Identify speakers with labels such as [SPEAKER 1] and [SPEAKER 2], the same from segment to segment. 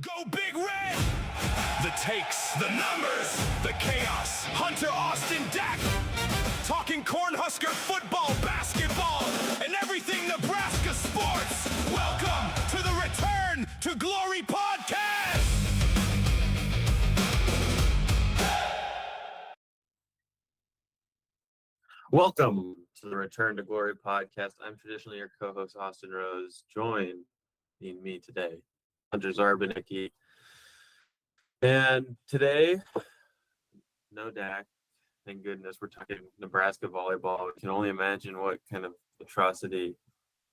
[SPEAKER 1] Go Big Red! The takes, the numbers, the chaos. Hunter, Austin, Dak. Talking Husker football, basketball, and everything Nebraska sports. Welcome to the Return to Glory podcast!
[SPEAKER 2] Welcome to the Return to Glory podcast. I'm traditionally your co-host, Austin Rose. Joining me today, Hunter Zarbanicki. And today, no Dak. Thank goodness we're talking Nebraska volleyball. We can only imagine what kind of atrocity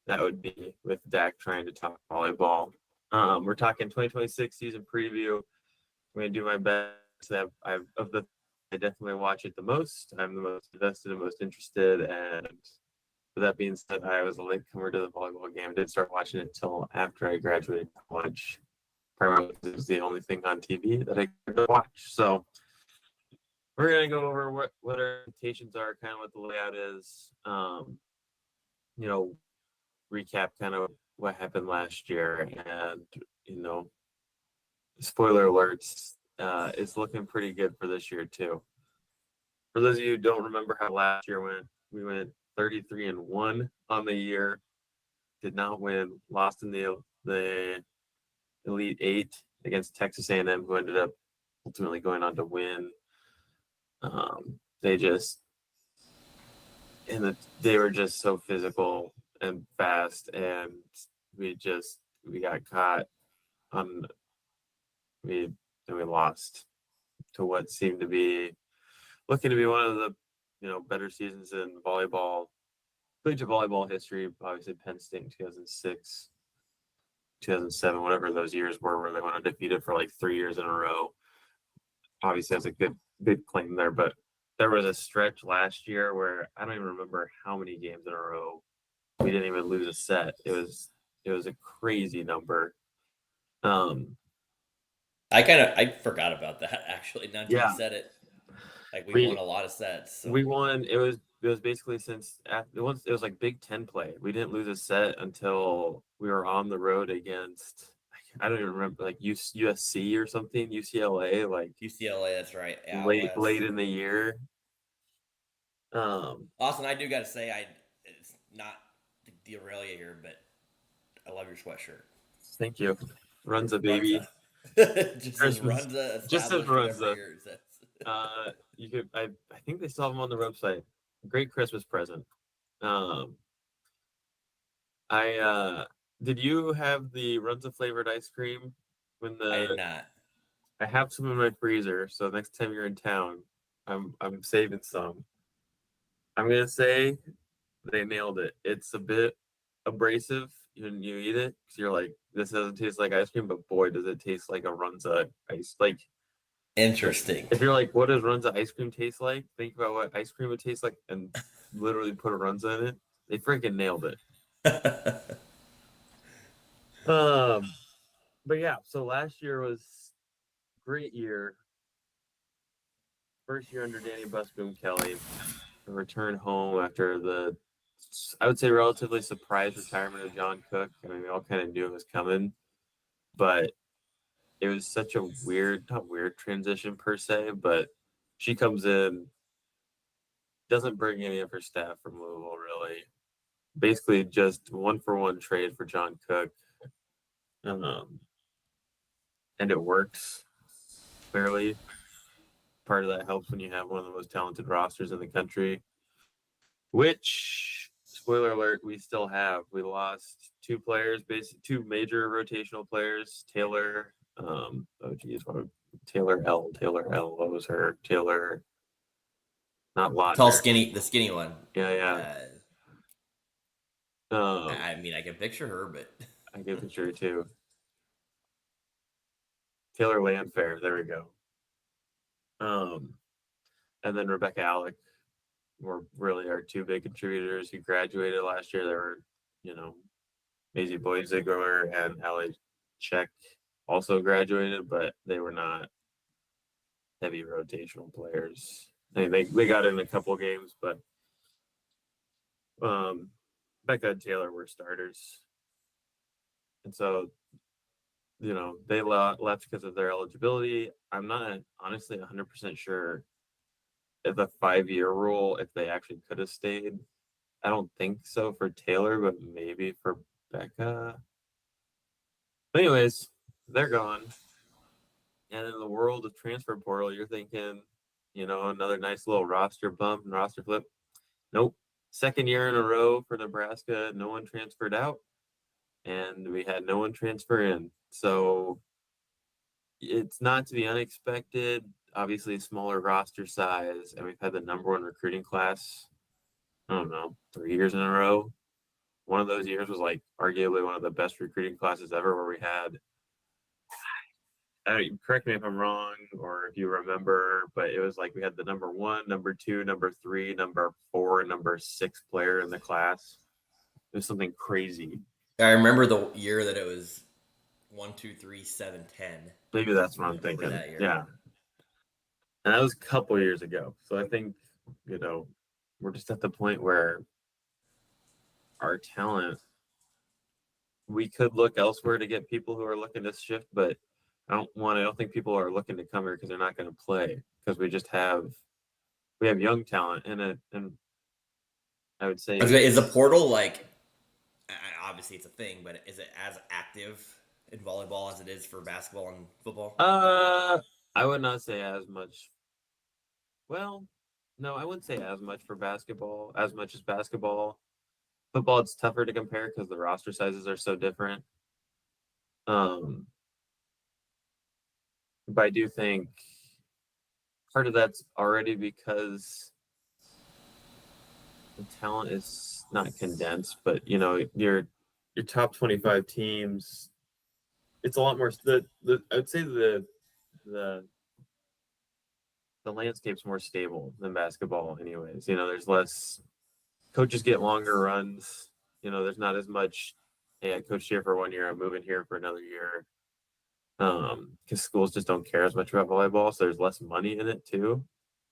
[SPEAKER 2] that would be with Dak trying to talk volleyball. We're talking 2026 season preview. I'm going to do my best. I definitely watch it the most. I'm the most invested and most interested. And with that being said, I was a latecomer to the volleyball game. I didn't start watching it until after I graduated college. Primarily because it was the only thing on TV that I could watch. So we're going to go over what our expectations are, kind of what the layout is, recap kind of what happened last year. And, spoiler alerts, it's looking pretty good for this year too. For those of you who don't remember how last year went, we went 33-1 on the year, did not win, lost in the Elite Eight against Texas A&M, who ended up ultimately going on to win. They were just so physical and fast, and we got caught we lost to what seemed to be looking to be one of the better seasons in volleyball, collegiate volleyball history. Obviously Penn State in 2006, 2007, whatever those years were, where they went undefeated for like 3 years in a row. Obviously has a good claim there, but there was a stretch last year where I don't even remember how many games in a row we didn't even lose a set. It was a crazy number.
[SPEAKER 3] I forgot about that actually. Now until
[SPEAKER 2] Yeah.
[SPEAKER 3] you said it, like we won a lot of sets. So.
[SPEAKER 2] We won. It was basically since it was like Big Ten play. We didn't lose a set until we were on the road against, I don't even remember, like USC or something, UCLA, like
[SPEAKER 3] UCLA. That's right.
[SPEAKER 2] Late in the year.
[SPEAKER 3] Austin, I do got to say, it's not to derail you here, but I love your sweatshirt.
[SPEAKER 2] Thank you. Runza, baby.
[SPEAKER 3] Just as Runza.
[SPEAKER 2] Just as Runza. You could. I think they still have them on the website. Great Christmas present. Did you have the Runza flavored ice cream?
[SPEAKER 3] I did not.
[SPEAKER 2] I have some in my freezer, so next time you're in town, I'm saving some. I'm gonna say they nailed it. It's a bit abrasive when you eat it because you're like, this doesn't taste like ice cream, but boy, does it taste like a Runza ice. Like,
[SPEAKER 3] interesting.
[SPEAKER 2] If you're like, what does Runza ice cream taste like? Think about what ice cream would taste like, and literally put a Runza in it. They freaking nailed it. But yeah, so last year was a great year. First year under Danny Busboom Kelly. A return home after the, I would say, relatively surprise retirement of John Cook. I mean, we all kind of knew it was coming, but it was such a not weird transition per se, but she comes in, doesn't bring any of her staff from Louisville, really. Basically just 1-for-1 trade for John Cook. And it works clearly. Part of that helps when you have one of the most talented rosters in the country, which, spoiler alert, we still have. We lost two players, basically two major rotational players. Taylor, Taylor L. What was her? Taylor, not Lautner.
[SPEAKER 3] Tall, skinny, the skinny one.
[SPEAKER 2] Yeah.
[SPEAKER 3] I mean, I can picture her, but
[SPEAKER 2] I can picture her too. Taylor Landfair, there we go. And then Rebecca Alec were really our two big contributors who graduated last year. There were, Maisie Boyd-Ziegler and Allie Check also graduated, but they were not heavy rotational players. I mean, they got in a couple games, but Becca and Taylor were starters. And so they left because of their eligibility. I'm not honestly 100% sure if the 5-year rule, if they actually could have stayed. I don't think so for Taylor, but maybe for Becca. But anyways, they're gone. And in the world of transfer portal, you're thinking, another nice little roster bump and roster flip. Nope. Second year in a row for Nebraska, no one transferred out, and we had no one transfer in. So it's not to be unexpected. Obviously, smaller roster size, and we've had the number one recruiting class, I don't know, 3 years in a row. One of those years was like arguably one of the best recruiting classes ever, where we had, correct me if I'm wrong or if you remember, but it was like we had the number 1, number 2, number 3, number 4, and number 6 player in the class. It was something crazy.
[SPEAKER 3] I remember the year that it was 1, 2, 3, 7, 10.
[SPEAKER 2] Maybe that's what I'm
[SPEAKER 3] Remember
[SPEAKER 2] thinking.
[SPEAKER 3] that year.
[SPEAKER 2] Yeah. And that was a couple years ago. So I think, we're just at the point where our talent, we could look elsewhere to get people who are looking to shift, but I don't think people are looking to come here because they're not going to play, because we have young talent in it. And I would say,
[SPEAKER 3] Is the portal like, obviously it's a thing, but is it as active in volleyball as it is for basketball and football?
[SPEAKER 2] I would not say as much. Well, no, I wouldn't say as much for basketball, as much as basketball. Football, it's tougher to compare because the roster sizes are so different. Um, but I do think part of that's already because the talent is not condensed, but your top 25 teams, it's a lot more. I would say the the landscape's more stable than basketball, anyways. There's less, coaches get longer runs. There's not as much, hey, I coached here for 1 year, I'm moving here for another year. Because schools just don't care as much about volleyball, so there's less money in it too.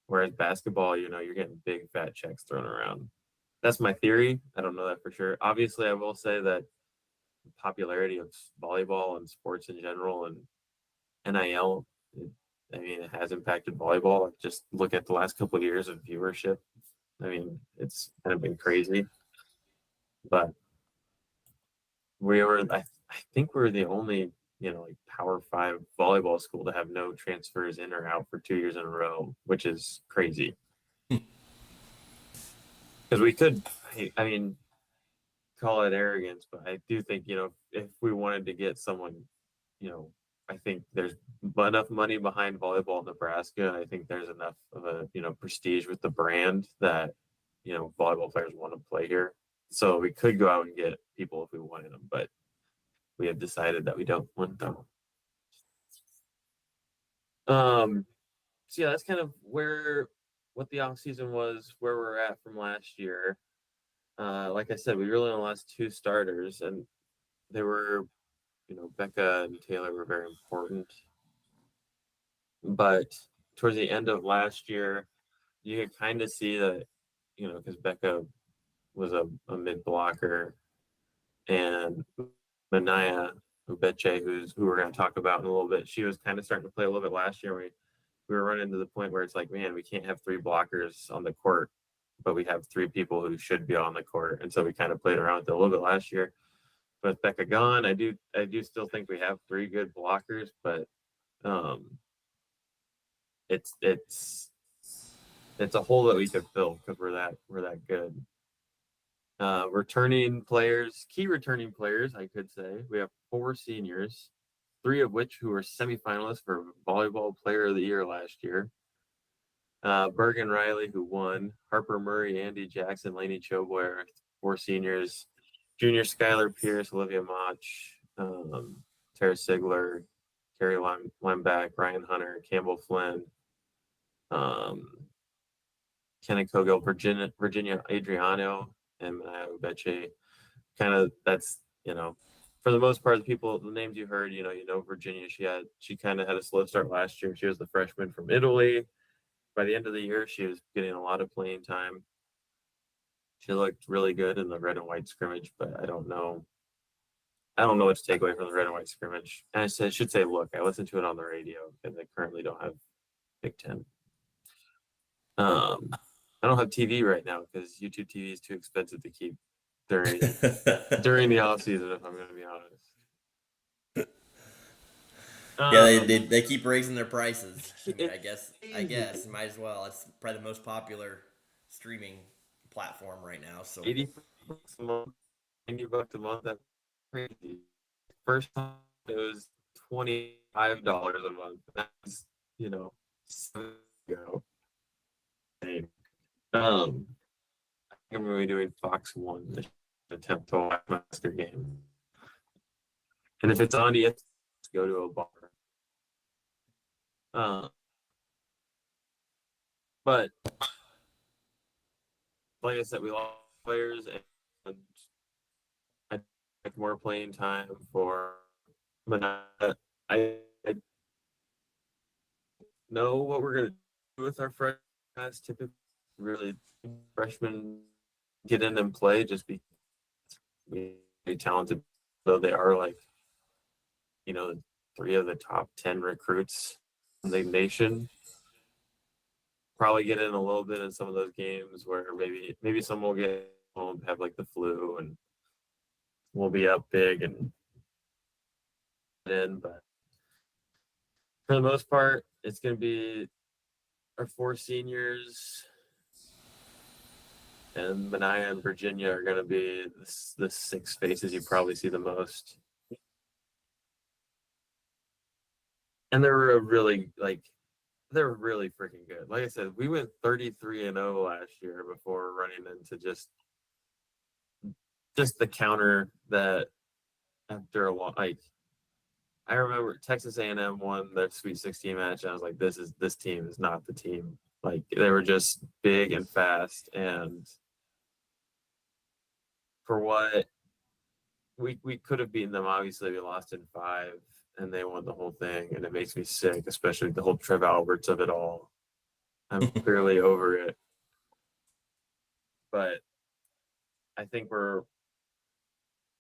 [SPEAKER 2] Whereas basketball, you're getting big fat checks thrown around. That's my theory. I don't know that for sure. Obviously, I will say that the popularity of volleyball and sports in general and NIL, it has impacted volleyball. Just look at the last couple of years of viewership. It's kind of been crazy. But I think we're the only, Power 5 volleyball school to have no transfers in or out for 2 years in a row, which is crazy. Because we could, call it arrogance, but I do think, if we wanted to get someone, I think there's enough money behind volleyball in Nebraska. I think there's enough of a, prestige with the brand that, volleyball players want to play here. So we could go out and get people if we wanted them, but we have decided that we don't want them. So yeah, that's kind of what the off season was, where we're at from last year. Like I said, we really only lost 2 starters, and they were, Becca and Taylor were very important. But towards the end of last year, you could kind of see that, because Becca was a mid blocker, and Manaya Ubeche, who we're going to talk about in a little bit, she was kind of starting to play a little bit last year. We were running to the point where it's like, man, we can't have 3 blockers on the court, but we have 3 people who should be on the court. And so we kind of played around with it a little bit last year. But with Becca gone, I do still think we have 3 good blockers, but it's a hole that we could fill because we're that good. Key returning players, I could say. We have 4 seniors, 3 of which who were semifinalists for Volleyball Player of the Year last year. Bergen Riley, who won. Harper Murray, Andy Jackson, Lainey Choboyer, 4 seniors. Junior Skylar Pierce, Olivia Mach, Tara Sigler, Carrie Lembeck, Ryan Hunter, Campbell Flynn, Kenna Kogel, Virginia Adriano, and Manaya Ubeche. Kind of, that's, for the most part, the names you heard, Virginia, she kind of had a slow start last year. She was the freshman from Italy. By the end of the year, she was getting a lot of playing time. She looked really good in the red and white scrimmage, but I don't know I don't know what to take away from the red and white scrimmage. And I should say, look, I listened to it on the radio because I currently don't have Big Ten. I don't have TV right now because YouTube TV is too expensive to keep during the off season. If I'm going to be honest.
[SPEAKER 3] Yeah, they keep raising their prices. I mean, I guess might as well. It's probably the most popular streaming platform right now. So
[SPEAKER 2] $80 a month, $90 a month. That's crazy. First time it was $25 a month. That's 7 years ago. Um, I'm going to be doing Fox One this attempt to watch my Husker game, and if it's on ESPN, go to a bar. But like I said, we lost players, and I like more playing time for. But I know what we're gonna do with our freshman class. Typically, really freshmen get in and play just because we're talented, though they are like 3 of the top 10 recruits in the nation. Probably get in a little bit in some of those games where maybe someone will get home, have like the flu, and we'll be up big and in. But for the most part, it's going to be our 4 seniors, and Mania and Virginia are going to be the 6 faces you probably see the most. And they're really freaking good. Like I said, we went 33-0 last year before running into just the counter that after a while, like I remember Texas A&M won their Sweet 16 match, and I was like, this team is not the team. Like they were just big and fast, and for what we could have beaten them, obviously we lost in 5, and they won the whole thing, and it makes me sick, especially the whole Trev Alberts of it all. I'm clearly over it, but I think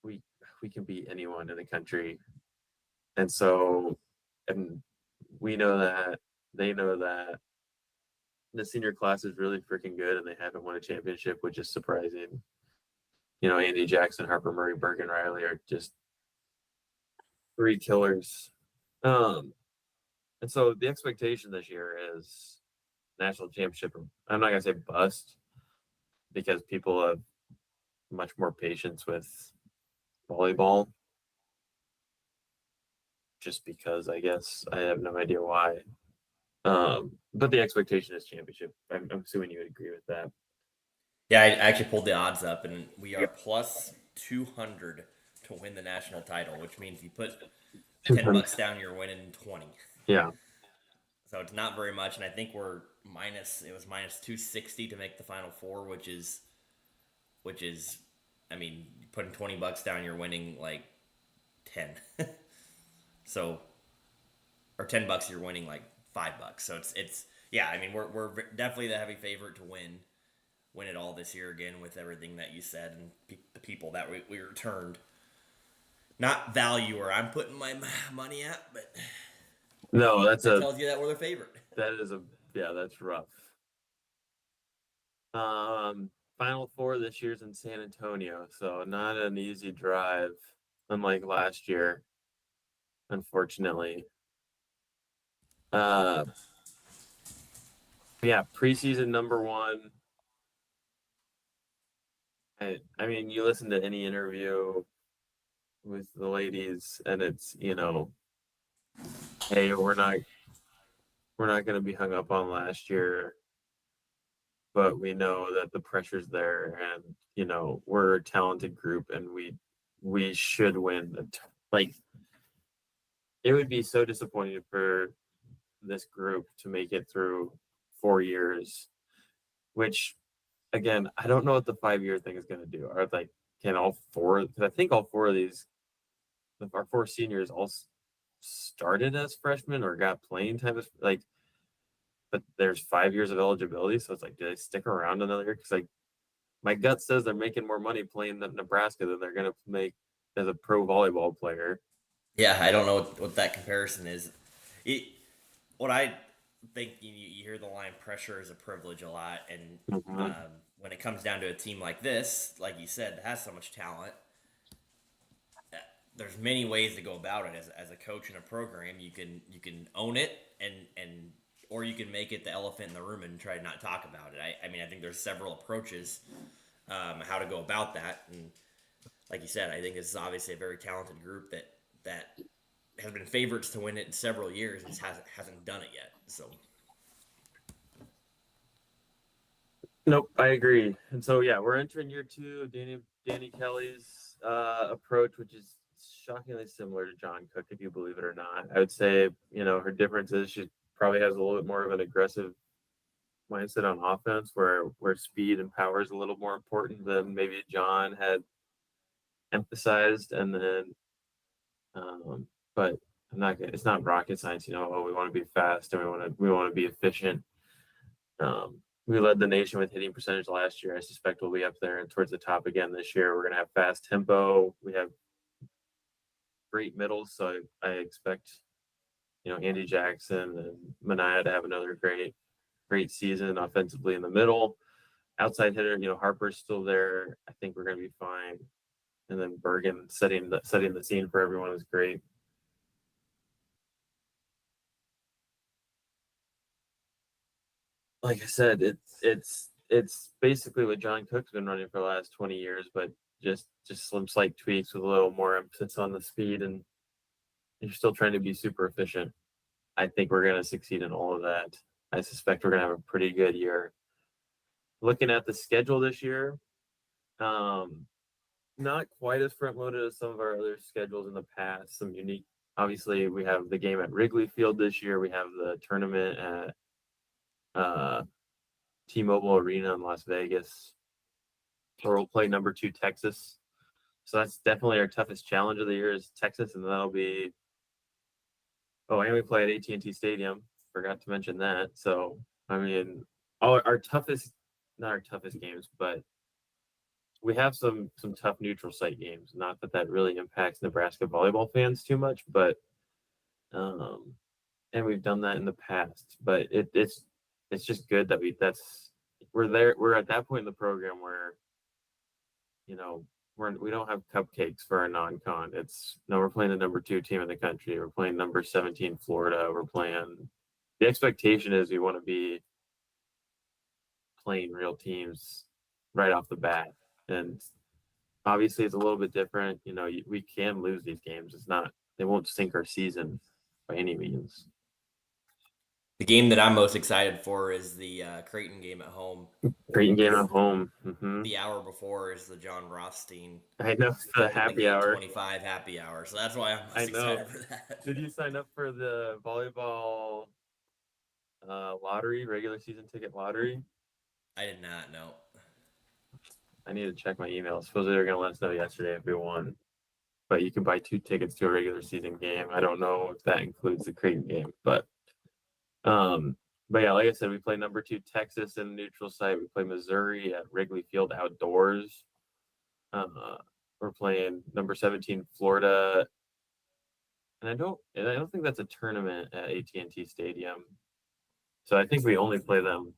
[SPEAKER 2] we can beat anyone in the country, and we know that, they know that. The senior class is really freaking good, and they haven't won a championship, which is surprising. Andy Jackson, Harper Murray, Bergen Riley are just 3 killers. And so the expectation this year is national championship. I'm not gonna say bust because people have much more patience with volleyball. Just because I guess I have no idea why. But the expectation is championship. I'm assuming you would agree with that.
[SPEAKER 3] yeah, I actually pulled the odds up, and we are plus 200 to win the national title, which means you put $10 down, you're winning 20.
[SPEAKER 2] Yeah.
[SPEAKER 3] So it's not very much, and I think we're minus. It was minus 260 to make the Final Four, which is, I mean, putting $20 down, you're winning like 10. So, or $10, you're winning like $5. So it's yeah. I mean, we're definitely the heavy favorite to win it all this year again with everything that you said and the people that we returned. Not value where I'm putting my money at, but
[SPEAKER 2] no, that
[SPEAKER 3] tells you that we're the favorite.
[SPEAKER 2] That's rough. Final Four this year's in San Antonio, so not an easy drive, unlike last year, unfortunately. Preseason number 1. I mean, you listen to any interview with the ladies, and it's hey, we're not going to be hung up on last year, but we know that the pressure's there, and we're a talented group, and we should win. Like, it would be so disappointing for this group to make it through 4 years, which again, I don't know what the 5-year thing is going to do. Are like, can all 4? Because I think all 4 of these, our 4 seniors, all started as freshmen or got playing time as but there's 5 years of eligibility, so it's like, do they stick around another year? Because like my gut says they're making more money playing at Nebraska than they're going to make as a pro volleyball player.
[SPEAKER 3] Yeah, I don't know what that comparison is. What I think you hear the line "pressure is a privilege" a lot, and
[SPEAKER 2] Mhm.
[SPEAKER 3] when it comes down to a team like this, like you said, that has so much talent, there's many ways to go about it. As a coach in a program, you can own it and or you can make it the elephant in the room and try to not talk about it. I mean, I think there's several approaches how to go about that, and like you said, I think this is obviously a very talented group that has been favorites to win it in several years and just hasn't done it yet. So
[SPEAKER 2] Nope, I agree. And so yeah, we're entering year 2 of Danny Kelly's approach, which is shockingly similar to John Cook, if you believe it or not. I would say, her difference is she probably has a little bit more of an aggressive mindset on offense, where speed and power is a little more important than maybe John had emphasized. And then, but it's not rocket science. We want to be fast and we want to be efficient. We led the nation with hitting percentage last year. I suspect we'll be up there and towards the top again this year. We're going to have fast tempo. We have great middles, so I expect Andy Jackson and Mania to have another great season offensively in the middle. Outside hitter, Harper's still there. I think we're going to be fine. And then Bergen setting the scene for everyone is great. Like I said, it's basically what John Cook's been running for the last 20 years, but just some slight tweaks with a little more emphasis on the speed, and you're still trying to be super efficient. I think we're going to succeed in all of that. I suspect we're going to have a pretty good year. Looking at the schedule this year, not quite as front loaded as some of our other schedules in the past. Some unique. Obviously, we have the game at Wrigley Field this year. We have the tournament at T-Mobile Arena in Las Vegas, where we'll play number 2 Texas. So that's definitely our toughest challenge of the year is Texas, and that'll be. Oh, and we play at AT&T Stadium. Forgot to mention that. So I mean, our toughest, not our toughest games, but we have some tough neutral site games. Not that really impacts Nebraska volleyball fans too much, but and we've done that in the past. But it's just good that we're there. We're at that point in the program where we don't have cupcakes for our non-con. We're playing the number 2 team in the country. We're playing number 17 Florida. The expectation is we want to be playing real teams right off the bat. And obviously it's a little bit different. We can lose these games. They won't sink our season by any means.
[SPEAKER 3] the game that I'm most excited for is the Creighton game at home.
[SPEAKER 2] Creighton game at home. Mm-hmm.
[SPEAKER 3] The hour before is the John Rothstein.
[SPEAKER 2] I know, the happy hour.
[SPEAKER 3] 25 happy hour. So that's why I'm most excited for that.
[SPEAKER 2] Did you sign up for the volleyball lottery, regular season ticket lottery?
[SPEAKER 3] I did not know.
[SPEAKER 2] I need to check my email. Supposedly they're going to let us know yesterday if we won. But you can buy 2 tickets to a regular season game. I don't know if that includes the Creighton game, but yeah, like I said, we play number 2 Texas in a neutral site. We play Missouri at Wrigley Field outdoors. We're playing number 17 Florida, and I don't think that's a tournament at AT&T Stadium. So I think we only play them,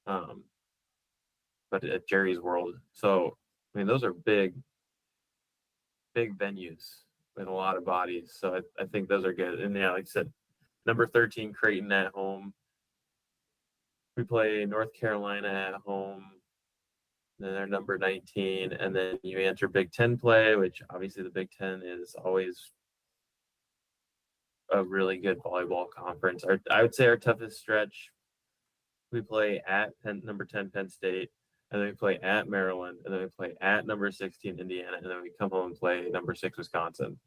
[SPEAKER 2] but at Jerry's World. So I mean, those are big venues with a lot of bodies. So I think those are good. And yeah, like I said, number 13 Creighton at home. We play North Carolina at home. Then they're number 19, and then you enter Big Ten play, which obviously the Big Ten is always a really good volleyball conference. I would say our toughest stretch, we play at number 10 Penn State, and then we play at Maryland, and then we play at number 16 Indiana, and then we come home and play number 6 Wisconsin.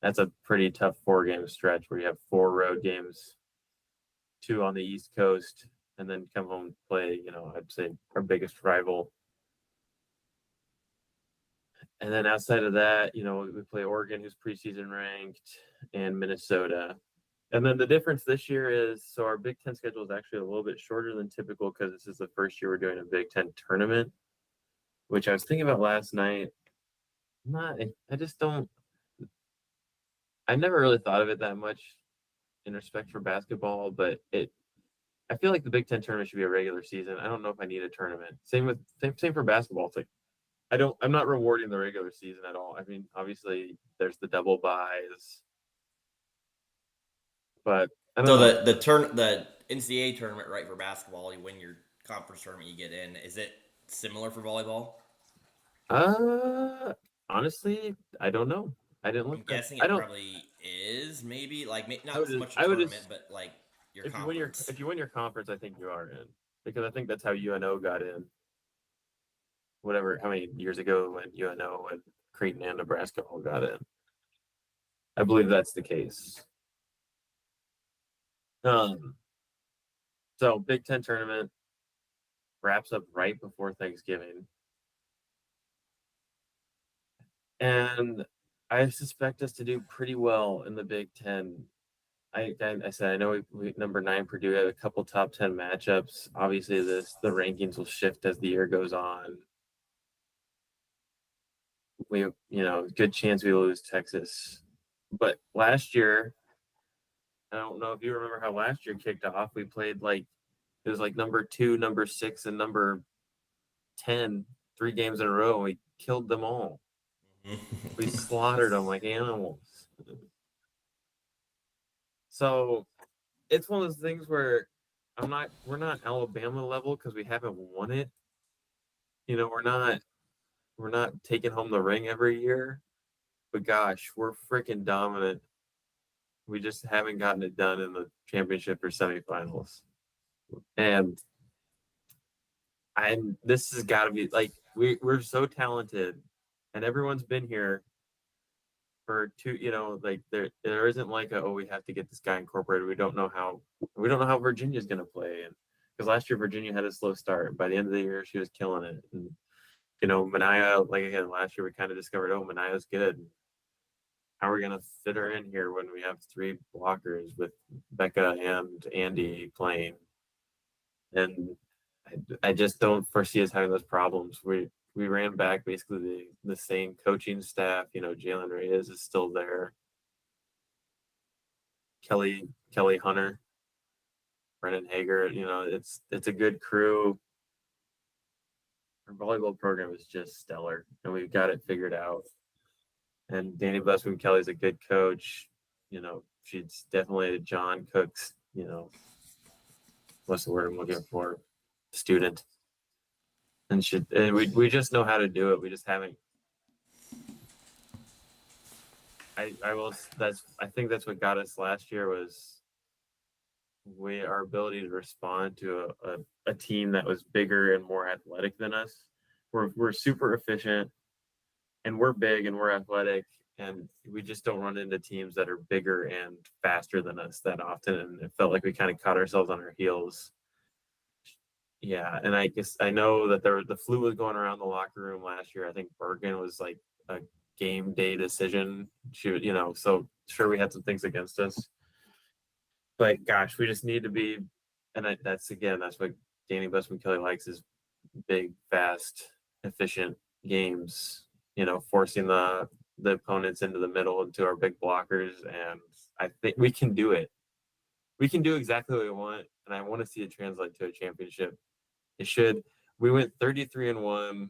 [SPEAKER 2] That's a pretty tough 4-game stretch where you have 4 road games, 2 on the East Coast, and then come home and play, I'd say our biggest rival. And then outside of that, we play Oregon, who's preseason ranked, and Minnesota. And then the difference this year is, so our Big Ten schedule is actually a little bit shorter than typical because this is the first year we're doing a Big Ten tournament, which I was thinking about last night. not. I just don't. I never really thought of it that much in respect for basketball, but I feel like the Big Ten tournament should be a regular season. I don't know if I need a tournament. Same for basketball. It's like I'm not rewarding the regular season at all. I mean, obviously there's the double buys, but I don't
[SPEAKER 3] So
[SPEAKER 2] know.
[SPEAKER 3] the NCAA tournament, right, for basketball, you win your conference tournament, you get in. Is it similar for volleyball?
[SPEAKER 2] Uh, honestly, I don't know. I didn't
[SPEAKER 3] I'm
[SPEAKER 2] look that.
[SPEAKER 3] guessing
[SPEAKER 2] I
[SPEAKER 3] it
[SPEAKER 2] don't.
[SPEAKER 3] probably is, maybe like
[SPEAKER 2] I
[SPEAKER 3] not
[SPEAKER 2] would
[SPEAKER 3] so
[SPEAKER 2] just.
[SPEAKER 3] much a
[SPEAKER 2] I would
[SPEAKER 3] tournament,
[SPEAKER 2] just.
[SPEAKER 3] but like your
[SPEAKER 2] If you win your
[SPEAKER 3] conference.
[SPEAKER 2] if you win your conference, I think you are in because I think that's how UNO got in. Whatever, how many years ago when UNO and Creighton and Nebraska all got in. I believe that's the case. Um, so Big Ten tournament wraps up right before Thanksgiving, and I suspect us to do pretty well in the Big Ten. I said I know we number 9 Purdue had a couple top 10 matchups. Obviously, the rankings will shift as the year goes on. Good chance we lose Texas, but last year I don't know if you remember how last year kicked off. We played like it was like number 2, number 6, and number 10, 3 games in a row. And we killed them all. We slaughtered them like animals. So it's one of those things where we're not Alabama level because we haven't won it. We're not taking home the ring every year. But gosh, we're freaking dominant. We just haven't gotten it done in the championship or semifinals. And this has got to be like we're so talented, and everyone's been here for two. Like there isn't like we have to get this guy incorporated. We don't know how Virginia's gonna play, and because last year Virginia had a slow start. By the end of the year, she was killing it, and Mania. Like again, last year we kind of discovered Mania's good. How are we gonna fit her in here when we have 3 blockers with Becca and Andy playing? And I just don't foresee us having those problems. We ran back basically the same coaching staff. Jalen Reyes is still there. Kelly Hunter, Brennan Hager. It's a good crew. Our volleyball program is just stellar, and we've got it figured out. And Danny Blessman Kelly's a good coach. She's definitely John Cook's. What's the word I'm looking for? Student. And we just know how to do it. We just haven't. I think that's what got us last year was our ability to respond to a team that was bigger and more athletic than us. We're super efficient, and we're big and we're athletic, and we just don't run into teams that are bigger and faster than us that often. And it felt like we kind of caught ourselves on our heels. Yeah, and I guess I know that the flu was going around the locker room last year. I think Bergen was like a game day decision. So sure we had some things against us, but gosh, we just need to be. And that's what Danny Busman Kelly likes is big, fast, efficient games. Forcing the opponents into the middle into our big blockers, and I think we can do it. We can do exactly what we want, and I want to see it translate to a championship. It should. We went 33-1.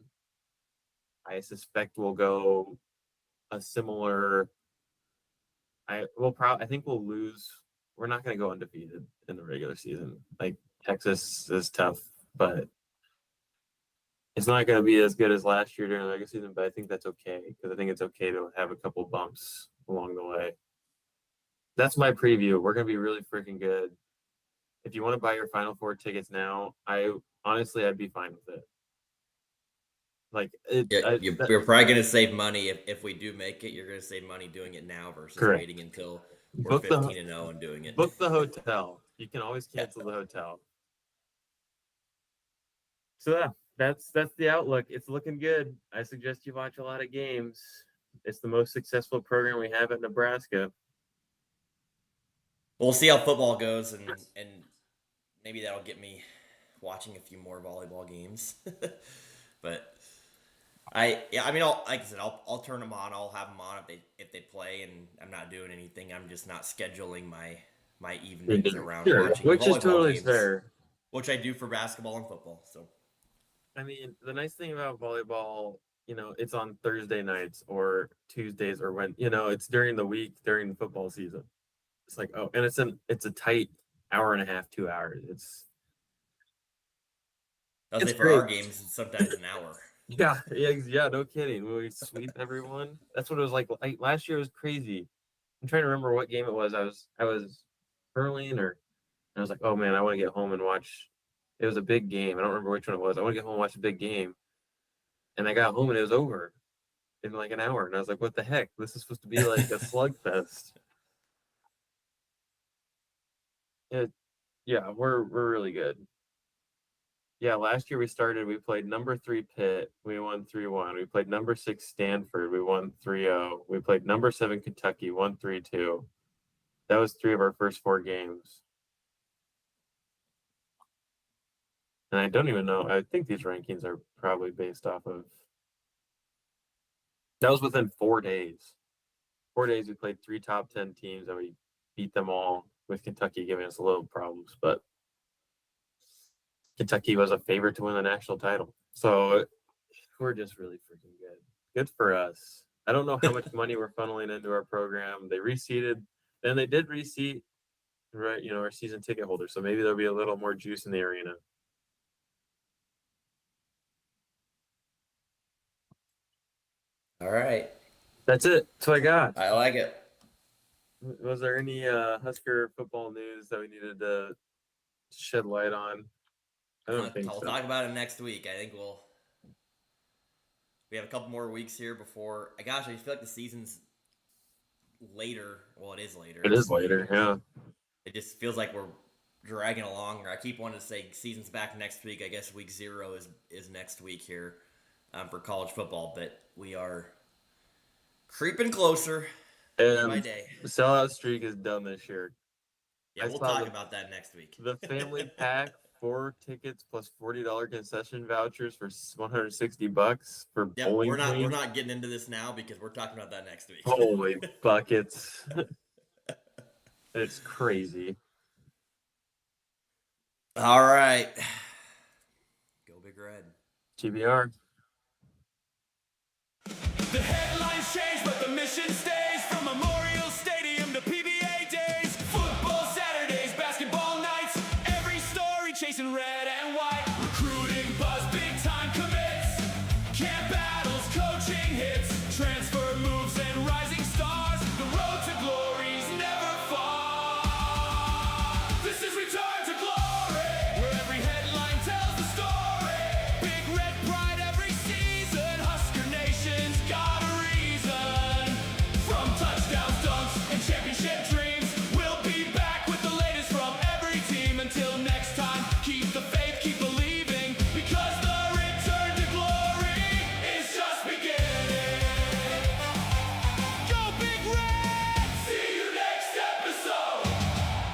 [SPEAKER 2] I suspect we'll go a similar. I think we'll lose. We're not going to go undefeated in the regular season. Like Texas is tough, but it's not going to be as good as last year during the regular season. But I think that's okay because I think it's okay to have a couple bumps along the way. That's my preview. We're going to be really freaking good. If you want to buy your Final Four tickets now, I'd be fine with it. Like
[SPEAKER 3] Yeah, you're probably gonna save money if we do make it. You're gonna save money doing it now versus
[SPEAKER 2] correct.
[SPEAKER 3] waiting until we're
[SPEAKER 2] Book the
[SPEAKER 3] 15-0 and doing it.
[SPEAKER 2] book the hotel. You can always
[SPEAKER 3] Yeah.
[SPEAKER 2] cancel the hotel. So yeah, that's the outlook. It's looking good. I suggest you watch a lot of games. It's the most successful program we have at Nebraska.
[SPEAKER 3] We'll see how football goes, and maybe that'll get me watching a few more volleyball games. But I mean, like I said, I'll turn them on. I'll have them on if they play, and I'm not doing anything. I'm just not scheduling my evenings around
[SPEAKER 2] Sure,
[SPEAKER 3] watching
[SPEAKER 2] which is
[SPEAKER 3] volleyball
[SPEAKER 2] totally
[SPEAKER 3] games,
[SPEAKER 2] fair.
[SPEAKER 3] which I do for basketball and football. So
[SPEAKER 2] I mean, the nice thing about volleyball, it's on Thursday nights or Tuesdays or it's during the week during the football season. It's like, oh, and it's a tight hour and a half, 2 hours.
[SPEAKER 3] I'll
[SPEAKER 2] It's
[SPEAKER 3] say for our
[SPEAKER 2] great.
[SPEAKER 3] games, it's sometimes an hour.
[SPEAKER 2] Yeah, yeah, yeah, no kidding. When we sweep everyone. That's what it was like last year was crazy. I'm trying to remember what game it was. I was hurling or I was like, oh man, I want to get home and watch. It was a big game. I don't remember which one it was. I want to get home and watch a big game. And I got home and it was over in like an hour. And I was like, what the heck? This is supposed to be like a slugfest. It, yeah, we're really good. Yeah, last year we played number 3 Pitt, we won 3-1. We played number 6 Stanford, we won 3-0. We played number 7 Kentucky, won 3-2. That was 3 of our first 4 games. And I don't even know. I think these rankings are probably based off of. That was within 4 days. 4 days we played 3 top 10 teams and we beat them all, with Kentucky giving us a little problems, but Kentucky was a favorite to win the national title. So we're just really freaking good. Good for us. I don't know how much money we're funneling into our program. They reseated, and they did reseat, right? Our season ticket holders. So maybe there'll be a little more juice in the arena.
[SPEAKER 3] All right,
[SPEAKER 2] That's it. That's what I got.
[SPEAKER 3] I like it.
[SPEAKER 2] Was there any Husker football news that we needed to shed light on? I don't think
[SPEAKER 3] We'll
[SPEAKER 2] so.
[SPEAKER 3] talk about it next week. I think we have a couple more weeks here before. Gosh, I just feel like the season's later. Well, it is later.
[SPEAKER 2] It is later, yeah.
[SPEAKER 3] It just feels like we're dragging along. Or I keep wanting to say season's back next week. I guess week 0 is next week here for college football, but we are creeping closer day by
[SPEAKER 2] And
[SPEAKER 3] day.
[SPEAKER 2] the sellout streak is done this year.
[SPEAKER 3] Yeah, we'll talk about that next week.
[SPEAKER 2] The family pack, 4 tickets plus $40 concession vouchers for $160 for bowling.
[SPEAKER 3] We're not getting into this now because we're talking about that next week.
[SPEAKER 2] Holy buckets. It's crazy.
[SPEAKER 3] All right. Go Big Red.
[SPEAKER 2] GBR.
[SPEAKER 1] The headlines change, but the mission stays.